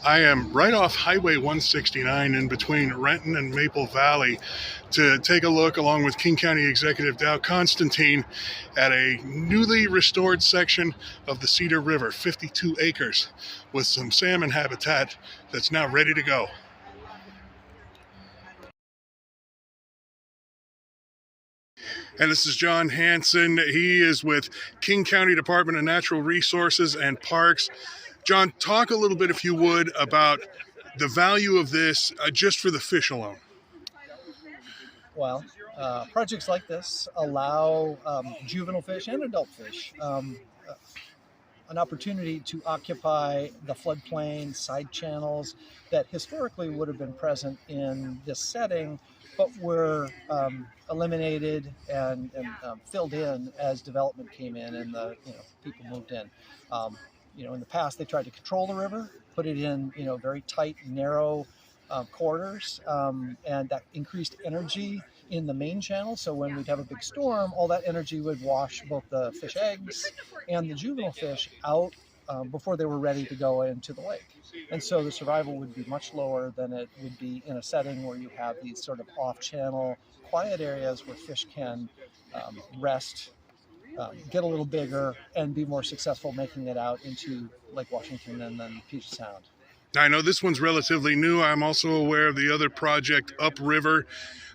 I am right off Highway 169 in between Renton and Maple Valley to take a look, along with King County Executive Dow Constantine, at a newly restored section of the Cedar River, 52 acres, with some salmon habitat that's now ready to go. And this is John Hansen. He is with King County Department of Natural Resources and Parks. John, talk a little bit, if you would, about the value of this just for the fish alone. Well, projects like this allow juvenile fish and adult fish an opportunity to occupy the floodplain, side channels that historically would have been present in this setting, but were eliminated and filled in as development came in and the people moved in. In the past, they tried to control the river, put it in very tight, narrow corridors, and that increased energy in the main channel. So when we'd have a big storm, all that energy would wash both the fish eggs and the juvenile fish out before they were ready to go into the lake. And so the survival would be much lower than it would be in a setting where you have these sort of off-channel, quiet areas where fish can rest, get a little bigger, and be more successful making it out into Lake Washington and then Puget Sound. Now, I know this one's relatively new. I'm also aware of the other project upriver.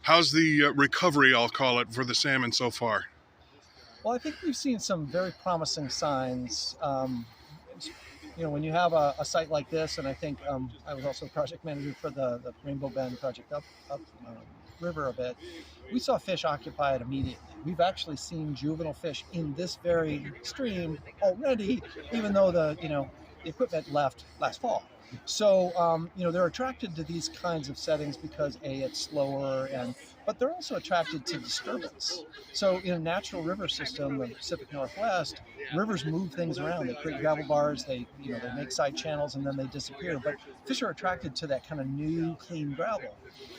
How's the recovery, I'll call it, for the salmon so far? Well, I think we've seen some very promising signs. When you have a site like this, and I think I was also project manager for the Rainbow Bend project up river a bit, we saw fish occupy it immediately. We've actually seen juvenile fish in this very stream already, even though the equipment left last fall. So, they're attracted to these kinds of settings because it's slower, but they're also attracted to disturbance. So in a natural river system, the Pacific Northwest, rivers move things around. They create gravel bars, they make side channels, and then they disappear. But fish are attracted to that kind of new, clean gravel.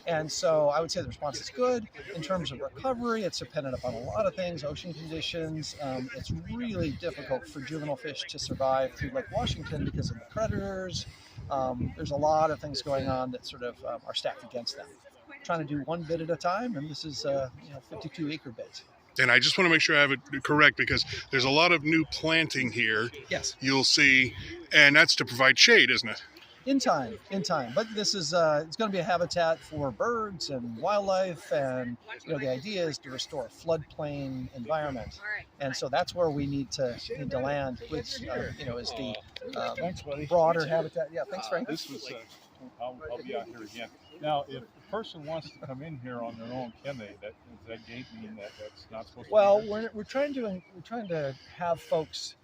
And so I would say the response is good. In terms of recovery, it's dependent upon a lot of things, ocean conditions. It's really difficult for juvenile fish to survive through Lake Washington because of the predators. There's a lot of things going on that sort of are stacked against them. Trying to do one bit at a time, and this is 52 acre beds. And I just want to make sure I have it correct, because there's a lot of new planting here. Yes. You'll see, and that's to provide shade, isn't it? In time. But this is it's going to be a habitat for birds and wildlife, and the idea is to restore a floodplain environment, and so that's where we need to land, which is the broader habitat. Yeah, thanks, Frank. This was. I'll be out here again. Now, if a person wants to come in here on their own, can they? Does that gate mean that that's not supposed to? Well, we're trying to have folks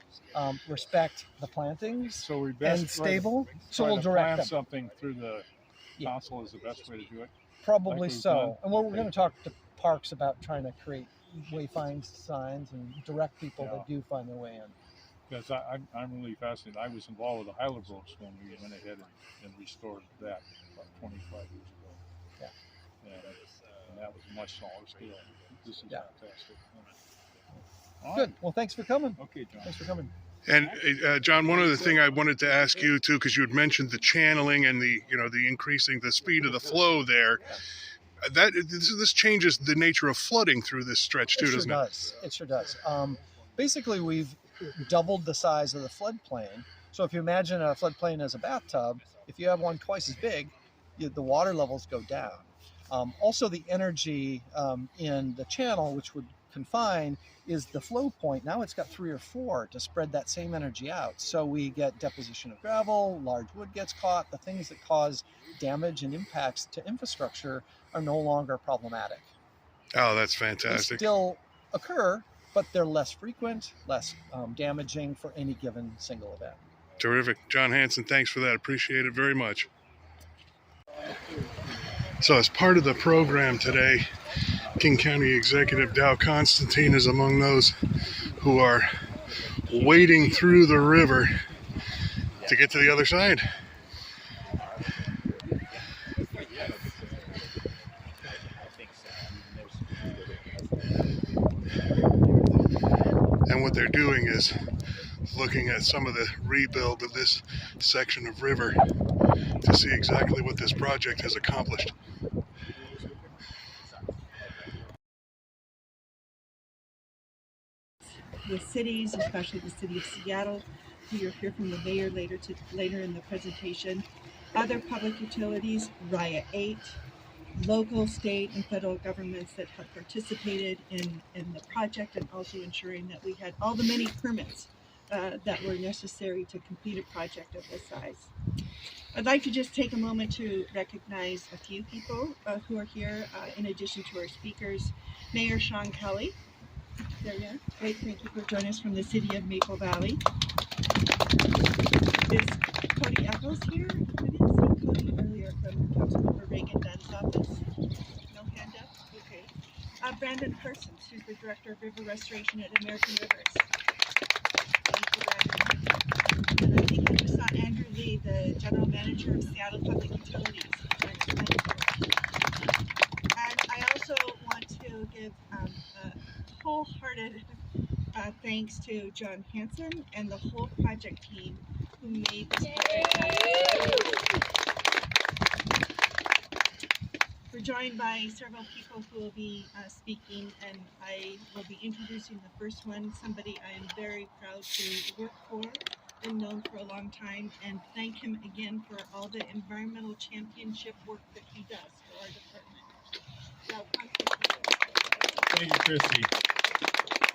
respect the plantings, so and stable. So we'll direct them. Something through the council is the best way to do it. Probably so. And we're going to talk to parks about trying to create wayfind signs and direct people that do find their way in. Because I'm really fascinated. I was involved with the Hyla Brooks when we went ahead and restored that about 25 years ago. Yeah. And that was a much smaller scale. This is fantastic. Good. Well, thanks for coming. Okay, John. Thanks for coming. And John, one other thing I wanted to ask you too, because you had mentioned the channeling and the increasing the speed of the flow there. This changes the nature of flooding through this stretch too, doesn't it? It sure does. Basically, we've doubled the size of the floodplain. So if you imagine a floodplain as a bathtub, if you have one twice as big, the water levels go down. Also, the energy in the channel, which would confine, is the flow point. Now it's got 3 or 4 to spread that same energy out. So we get deposition of gravel, large wood gets caught. The things that cause damage and impacts to infrastructure are no longer problematic. Oh, that's fantastic. They still occur, but they're less frequent, less damaging for any given single event. Terrific. John Hansen, thanks for that. Appreciate it very much. So as part of the program today, King County Executive Dow Constantine is among those who are wading through the river to get to the other side. And what they're doing is looking at some of the rebuild of this section of river to see exactly what this project has accomplished. The cities, especially the city of Seattle. You'll hear from the mayor later in the presentation. Other public utilities, RIA 8, local, state, and federal governments that have participated in the project, and also ensuring that we had all the many permits that were necessary to complete a project of this size. I'd like to just take a moment to recognize a few people who are here, in addition to our speakers. Mayor Sean Kelly. There you are. Great, thank you for joining us from the city of Maple Valley. Is Cody Eccles here? I didn't see Cody earlier from Councilmember Reagan Dunn's office. No hand up? Okay. Brandon Parsons, who's the Director of River Restoration at American Rivers. Thank you, Brandon. And I think I just saw Andrew Lee, the General Manager of Seattle Public Utilities. And I also want to give a wholehearted thanks to John Hansen and the whole project team who made this project happen. We're joined by several people who will be speaking, and I will be introducing the first one, somebody I am very proud to work for and known for a long time, and thank him again for all the environmental championship work that he does for our department. Thank you, Christy.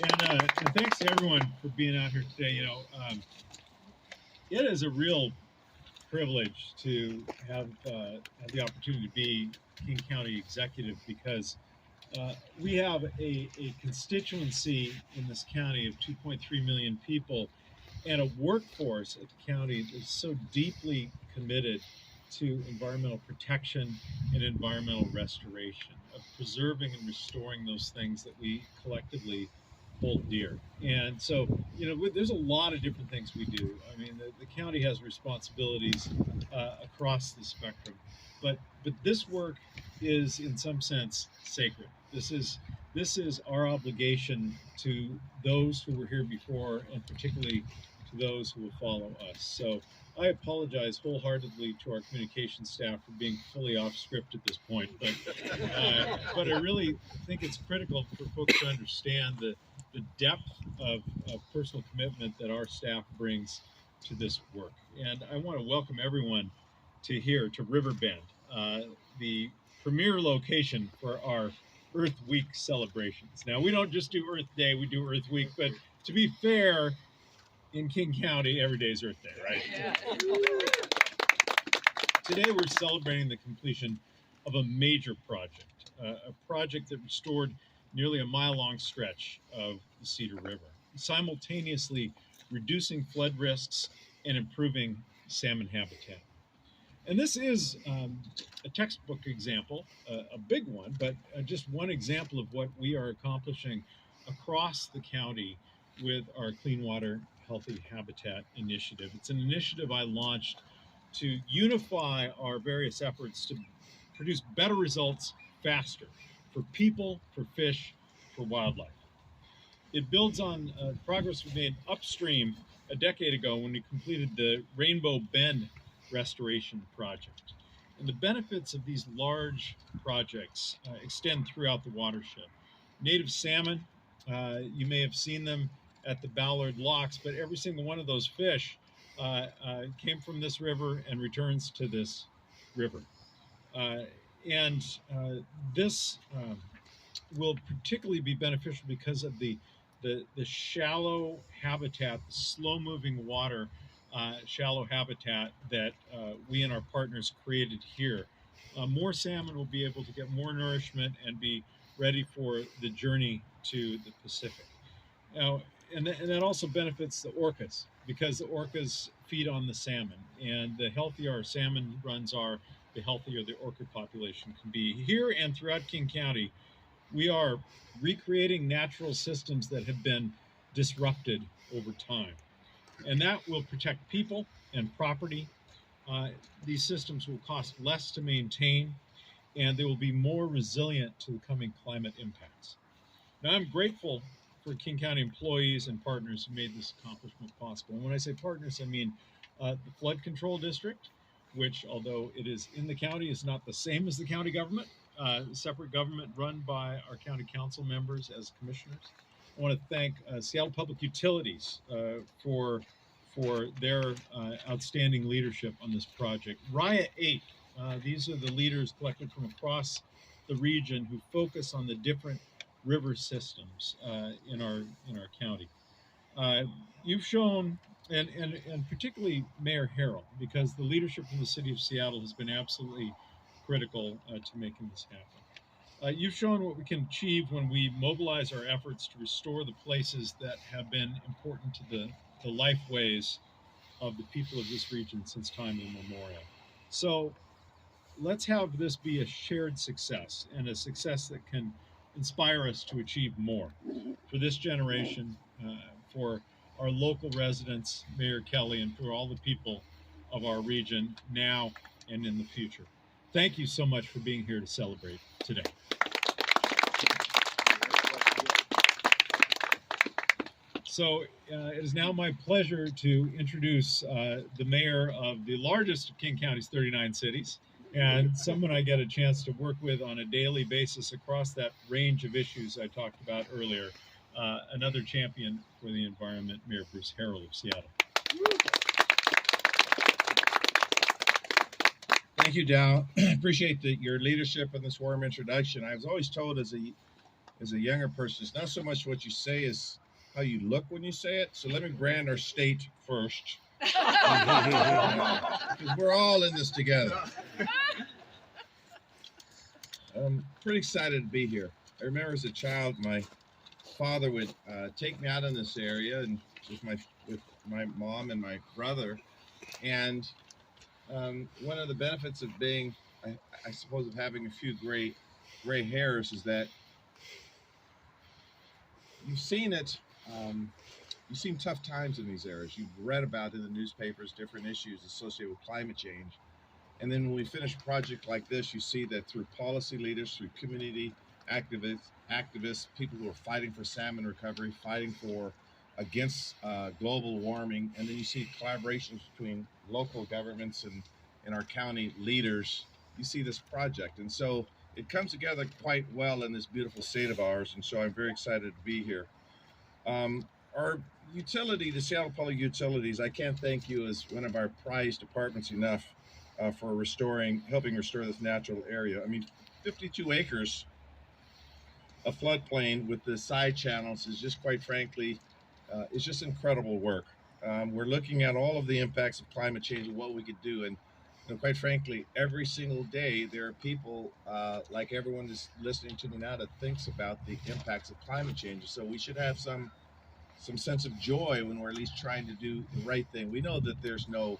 And thanks to everyone for being out here today. It is a real privilege to have the opportunity to be King County executive, because we have a constituency in this county of 2.3 million people, and a workforce at the county that is so deeply committed to environmental protection and environmental restoration, of preserving and restoring those things that we collectively hold dear. And so, there's a lot of different things we do. I mean, the county has responsibilities across the spectrum, but this work is, in some sense, sacred. This is our obligation to those who were here before, and particularly to those who will follow us. So I apologize wholeheartedly to our communication staff for being fully off script at this point, but I really think it's critical for folks to understand the depth of personal commitment that our staff brings to this work. And I want to welcome everyone to Riverbend, the premier location for our Earth Week celebrations. Now, we don't just do Earth Day, we do Earth Week, but to be fair, in King County, every day is Earth Day, right? Yeah. Today, we're celebrating the completion of a major project, a project that restored nearly a mile-long stretch of the Cedar River, simultaneously reducing flood risks and improving salmon habitat. And this is a textbook example, a big one, but just one example of what we are accomplishing across the county with our Clean Water Healthy Habitat initiative. It's an initiative I launched to unify our various efforts to produce better results faster for people, for fish, for wildlife. It builds on progress we made upstream a decade ago when we completed the Rainbow Bend restoration project. And the benefits of these large projects extend throughout the watershed. Native salmon, you may have seen them at the Ballard Locks, but every single one of those fish came from this river and returns to this river. This will particularly be beneficial because of the shallow habitat, the slow-moving water, shallow habitat that we and our partners created here. More salmon will be able to get more nourishment and be ready for the journey to the Pacific. Now, and that also benefits the orcas, because the orcas feed on the salmon, and the healthier our salmon runs are, the healthier the orca population can be. Here and throughout King County, we are recreating natural systems that have been disrupted over time, and that will protect people and property. These systems will cost less to maintain, and they will be more resilient to the coming climate impacts. Now, I'm grateful for King County employees and partners who made this accomplishment possible. And when I say partners, I mean the Flood Control District, which, although it is in the county, is not the same as the county government. Separate government run by our county council members as commissioners. I want to thank Seattle Public Utilities for their outstanding leadership on this project. RIA 8, these are the leaders collected from across the region who focus on the different river systems in our county. You've shown, and particularly Mayor Harrell, because the leadership from the city of Seattle has been absolutely critical to making this happen. You've shown what we can achieve when we mobilize our efforts to restore the places that have been important to the lifeways of the people of this region since time immemorial. So let's have this be a shared success, and a success that can inspire us to achieve more for this generation, for our local residents, Mayor Kelly, and for all the people of our region now and in the future. Thank you so much for being here to celebrate today. So it is now my pleasure to introduce the mayor of the largest of King County's 39 cities, and someone I get a chance to work with on a daily basis across that range of issues I talked about earlier, another champion for the environment, Mayor Bruce Harrell of Seattle. Thank you, Dow. Appreciate your leadership in this warm introduction. I was always told as a younger person, it's not so much what you say as how you look when you say it. So let me brand our state first. Because we're all in this together. I'm pretty excited to be here. I remember as a child, my father would take me out in this area and with my mom and my brother. And one of the benefits of being, I suppose, of having a few gray hairs is that you've seen it. You've seen tough times in these areas. You've read about in the newspapers different issues associated with climate change. And then when we finish a project like this, you see that through policy leaders, through community activists, people who are fighting for salmon recovery, fighting against global warming, and then you see collaborations between local governments and our county leaders. You see this project, and so it comes together quite well in this beautiful state of ours. And so I'm very excited to be here. Our utility, the Seattle Public Utilities, I can't thank you as one of our prized departments enough for helping restore this natural area. I mean, 52 acres of floodplain with the side channels is just, quite frankly, it's just incredible work. We're looking at all of the impacts of climate change and what we could do. And quite frankly, every single day there are people like everyone is listening to me now that thinks about the impacts of climate change. So we should have some sense of joy when we're at least trying to do the right thing. We know that there's no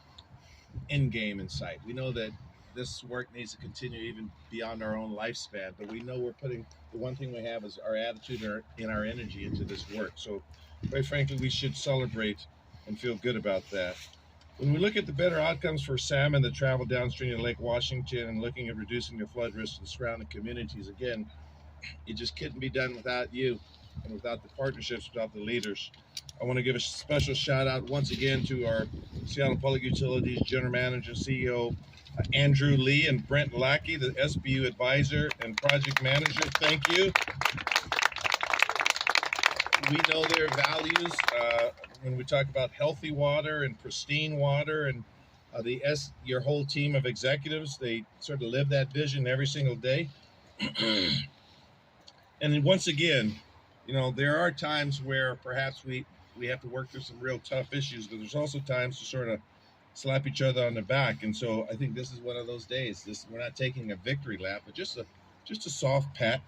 end game in sight. We know that this work needs to continue even beyond our own lifespan, but we know we're putting, the one thing we have is our attitude and our energy into this work. So quite frankly, we should celebrate and feel good about that. When we look at the better outcomes for salmon that travel downstream to Lake Washington and looking at reducing the flood risk to the surrounding communities, again, it just couldn't be done without you and without the partnerships, without the leaders. I want to give a special shout out once again to our Seattle Public Utilities General Manager, CEO, Andrew Lee, and Brent Lackey, the SBU Advisor and Project Manager. Thank you. We know their values when we talk about healthy water and pristine water, and your whole team of executives, they sort of live that vision every single day. And then once again, there are times where perhaps we have to work through some real tough issues, but there's also times to sort of slap each other on the back. And so I think this is one of those days. We're not taking a victory lap, but just a soft pat.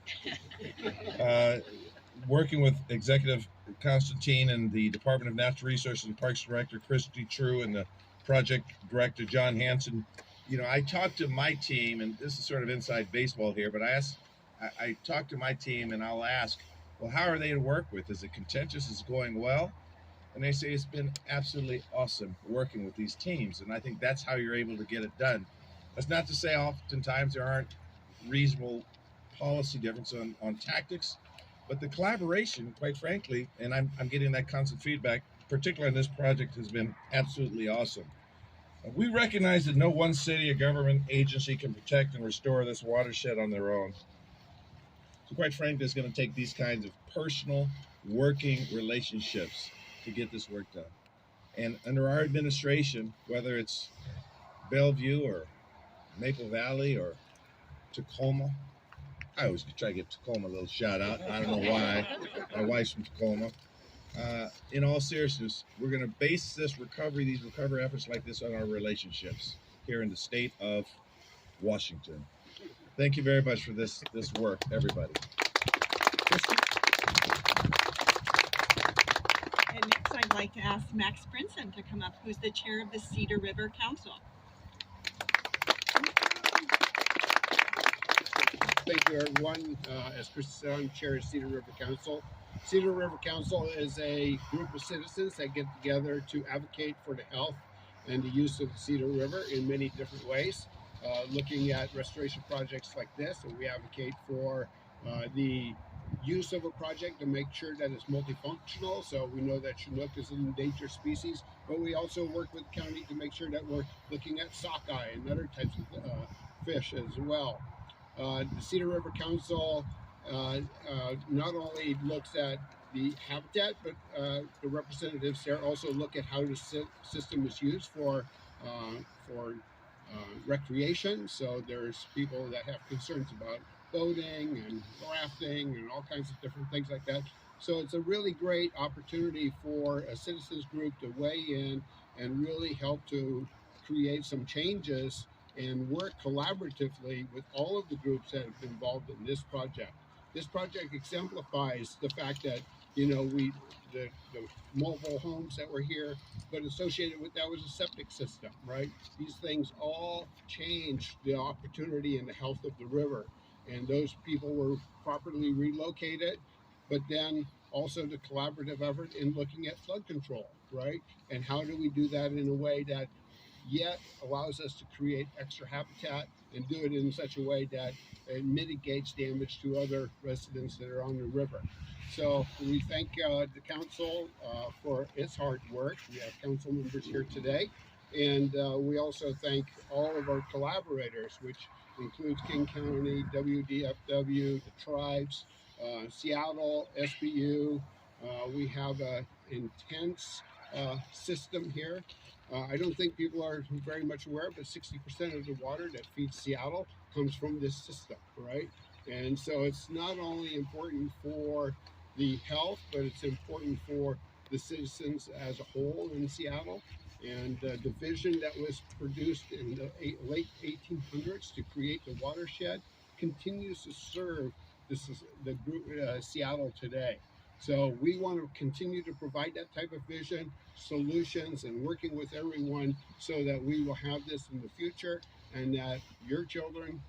Working with Executive Constantine and the Department of Natural Resources and Parks Director Christy True and the Project Director John Hanson, I talked to my team, and this is sort of inside baseball here, but I talked to my team and I'll ask, well, how are they to work with? Is it contentious? Is it going well? And they say it's been absolutely awesome working with these teams. And I think that's how you're able to get it done. That's not to say oftentimes there aren't reasonable policy differences on tactics, but the collaboration, quite frankly, and I'm getting that constant feedback, particularly on this project, has been absolutely awesome. We recognize that no one city or government agency can protect and restore this watershed on their own. So quite frankly, it's going to take these kinds of personal working relationships to get this work done. And under our administration, whether it's Bellevue or Maple Valley or Tacoma, I always try to give Tacoma a little shout out. I don't know why. My wife's from Tacoma. In all seriousness, we're going to base these recovery efforts like this on our relationships here in the state of Washington. Thank you very much for this work, everybody. And next, I'd like to ask Max Brinson to come up, who's the chair of the Cedar River Council. Thank you, everyone. As Chris said, I'm chair of Cedar River Council. Cedar River Council is a group of citizens that get together to advocate for the health and the use of the Cedar River in many different ways. Looking at restoration projects like this, and we advocate for the use of a project to make sure that it's multifunctional. So we know that Chinook is an endangered species, but we also work with the county to make sure that we're looking at sockeye and other types of fish as well. The Cedar River Council not only looks at the habitat, but the representatives there also look at how the system is used for recreation. So there's people that have concerns about boating and rafting and all kinds of different things like that. So it's a really great opportunity for a citizens group to weigh in and really help to create some changes and work collaboratively with all of the groups that have been involved in this project. This project exemplifies the fact that, you know, the mobile homes that were here, but associated with that was a septic system, right? These things all changed the opportunity and the health of the river. And those people were properly relocated, but then also the collaborative effort in looking at flood control, right? And how do we do that in a way that yet allows us to create extra habitat and do it in such a way that it mitigates damage to other residents that are on the river. So we thank the council for its hard work. We have council members here today. And we also thank all of our collaborators, which includes King County, WDFW, the tribes, Seattle, SBU. We have an intense system here. I don't think people are very much aware, but 60% of the water that feeds Seattle comes from this system, right? And so it's not only important for the health, but it's important for the citizens as a whole in Seattle. And the vision that was produced in the late 1800s to create the watershed continues to serve the group Seattle today. So we want to continue to provide that type of vision, solutions, and working with everyone so that we will have this in the future and that your children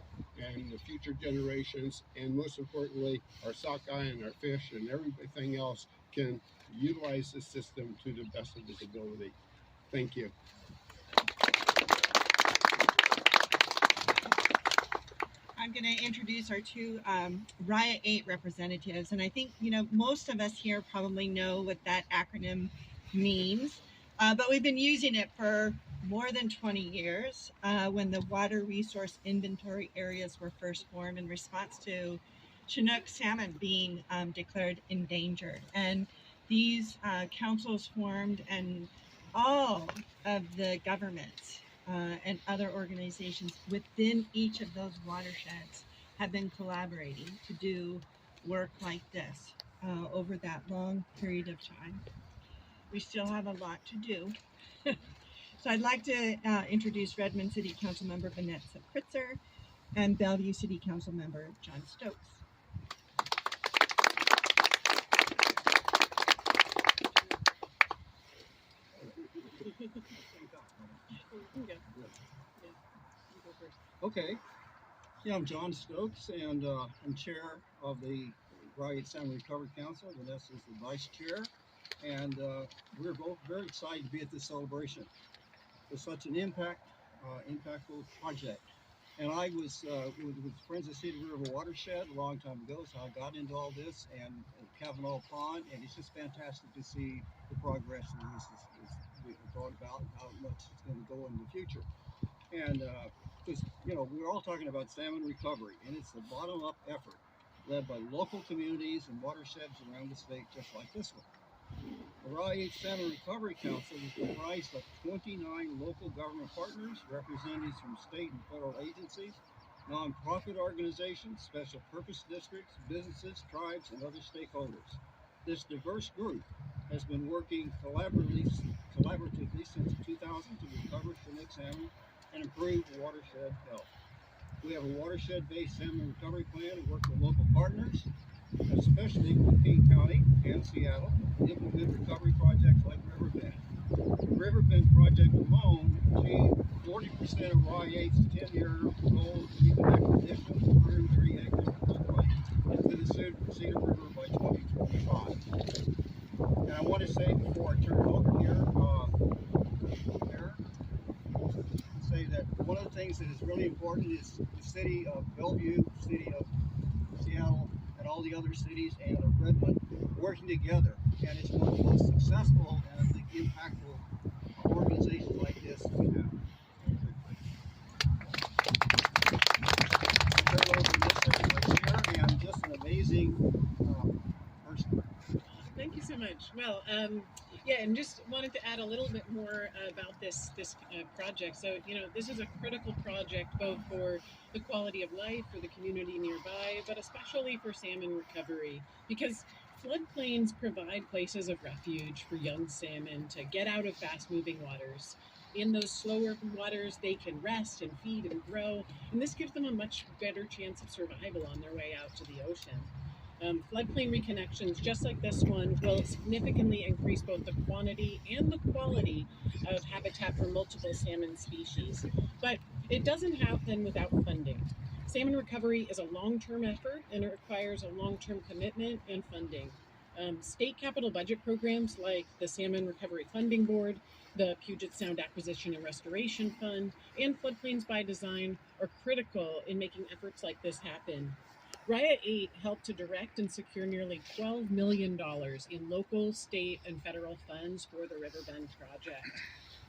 and the future generations, and most importantly, our sockeye and our fish and everything else can utilize this system to the best of its ability. Thank you. I'm going to introduce our two RIA 8 representatives. And I think, you know, most of us here probably know what that acronym means. But we've been using it for more than 20 years when the water resource inventory areas were first formed in response to Chinook salmon being declared endangered. And these councils formed, and all of the governments and other organizations within each of those watersheds have been collaborating to do work like this over that long period of time. We still have a lot to do. So I'd like to introduce Redmond City Council Member Vanessa Kritzer and Bellevue City Council Member John Stokes. Okay. Yeah, I'm John Stokes, and I'm chair of the RIA Salmon Recovery Council. Vanessa is the vice chair, and we're both very excited to be at this celebration. It's such an impactful project. And I was with Friends of Cedar River Watershed a long time ago, so I got into all this and Kavanaugh Pond, and it's just fantastic to see the progress that this is being brought about and how much it's going to go in the future. And because we're all talking about salmon recovery, and it's a bottom-up effort led by local communities and watersheds around the state, just like this one. The Rye Salmon Recovery Council is comprised of 29 local government partners, representatives from state and federal agencies, nonprofit organizations, special purpose districts, businesses, tribes, and other stakeholders. This diverse group has been working collaboratively since 2000 to recover Chinook salmon and improve watershed health. We have a watershed-based salmon recovery plan to work with local partners, especially with King County and Seattle, to implement recovery projects like Riverbend. The Riverbend project alone achieved 40% of Rye 8's 10-year goal to reconnect additional 130 acres of floodplain to the Cedar River by 2025. And I want to say before I turn it over here, say that one of the things that is really important is the city of Bellevue, city of Seattle, and all the other cities and of Redmond working together. And it's one of the most successful and I think impactful organizations like this we have. And just an amazing person. Thank you so much. Well, yeah, and just wanted to add a little bit more about this project. So, this is a critical project both for the quality of life for the community nearby, but especially for salmon recovery, because floodplains provide places of refuge for young salmon to get out of fast-moving waters. In those slower waters, they can rest and feed and grow, and this gives them a much better chance of survival on their way out to the ocean. Floodplain reconnections, just like this one, will significantly increase both the quantity and the quality of habitat for multiple salmon species. But it doesn't happen without funding. Salmon recovery is a long-term effort, and it requires a long-term commitment and funding. State capital budget programs like the Salmon Recovery Funding Board, the Puget Sound Acquisition and Restoration Fund, and Floodplains by Design are critical in making efforts like this happen. Raya 8 helped to direct and secure nearly $12 million in local, state, and federal funds for the Riverbend project.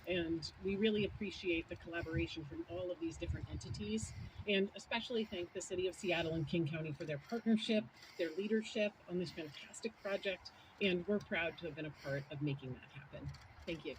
And we really appreciate the collaboration from all of these different entities, and especially thank the City of Seattle and King County for their partnership, their leadership on this fantastic project, and we're proud to have been a part of making that happen. Thank you.